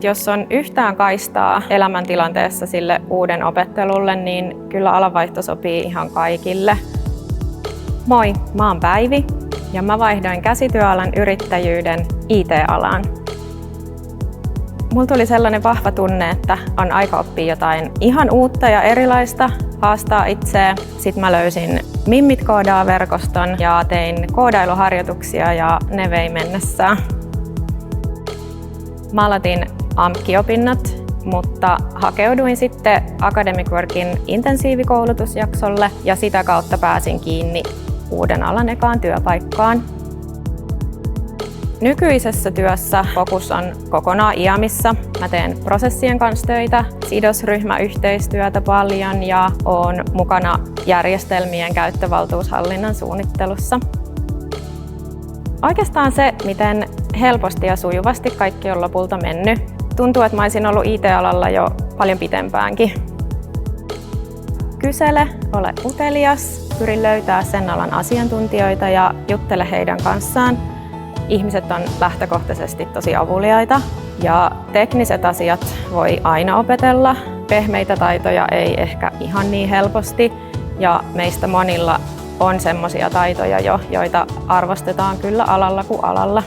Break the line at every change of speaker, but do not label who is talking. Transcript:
Jos on yhtään kaistaa elämäntilanteessa sille uuden opettelulle, niin kyllä alanvaihto sopii ihan kaikille. Moi, mä oon Päivi ja mä vaihdoin käsityöalan yrittäjyyden IT-alaan. Mulla tuli sellainen vahva tunne, että on aika oppia jotain ihan uutta ja erilaista, haastaa itseä. Sitten mä löysin Mimmit koodaa -verkoston ja tein koodailuharjoituksia ja ne vei mennessään. Mä aloitin AMK-opinnot, mutta hakeuduin sitten Academic Workin intensiivikoulutusjaksolle ja sitä kautta pääsin kiinni uuden alan ekaan työpaikkaan. Nykyisessä työssä fokus on kokonaan IAMissa. Mä teen prosessien kanssa töitä, sidosryhmäyhteistyötä paljon ja oon mukana järjestelmien käyttövaltuushallinnan suunnittelussa. Oikeastaan se, miten helposti ja sujuvasti kaikki on lopulta mennyt. Tuntuu, että mä olisin ollut IT-alalla jo paljon pitempäänkin. Kysele, ole utelias, pyri löytää sen alan asiantuntijoita ja juttele heidän kanssaan. Ihmiset on lähtökohtaisesti tosi avuliaita ja tekniset asiat voi aina opetella. Pehmeitä taitoja ei ehkä ihan niin helposti ja meistä monilla on semmoisia taitoja jo, joita arvostetaan kyllä alalla kuin alalla.